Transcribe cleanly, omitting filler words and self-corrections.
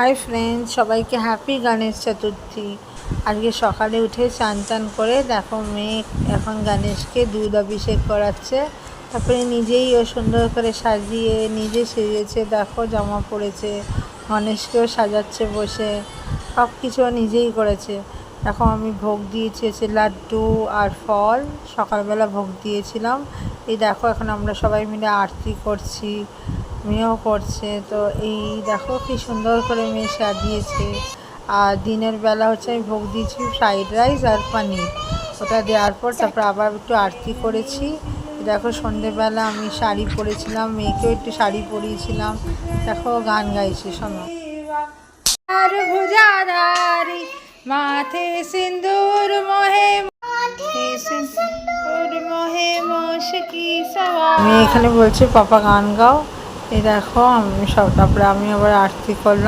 Hi friends, সবাইকে happy Ganesh Chaturthi. আজকে সকালে উঠে চান টান করে দেখো মেয়ে এখন গণেশকে দুধ অভিষেক করাচ্ছে। তারপরে নিজেই ও সুন্দর করে সাজিয়ে নিজে সেজেছে, দেখো জামা পরেছে, গণেশকেও সাজাচ্ছে বসে, সব কিছু নিজেই করেছে। দেখো আমি ভোগ দিয়েছি হচ্ছে লাড্ডু আর ফল, সকালবেলা ভোগ দিয়েছিলাম। এই দেখো এখন আমরা সবাই মিলে আরতি করছি, মেয়েও করছে। তো এই দেখো কি সুন্দর করে মেয়ে সাজিয়েছে। আর দিনের বেলা হচ্ছে আমি ভোগ দিয়েছি ফ্রাইড রাইস আর পনির, ওটা দেওয়ার পর তারপর আবার একটু আরতি করেছি। দেখো সন্ধেবেলা আমি শাড়ি পরেছিলাম, মেয়েকেও একটু শাড়ি পরিয়েছিলাম। দেখো গান গাইছে, শোনো। আর ভুজাধারি মাথে সিন্দুর মোহে, মেয়ে এখানে বলছে পাপা গান গাও। এই দেখো আমি সব, তারপরে আমি আবার আরতি করলাম।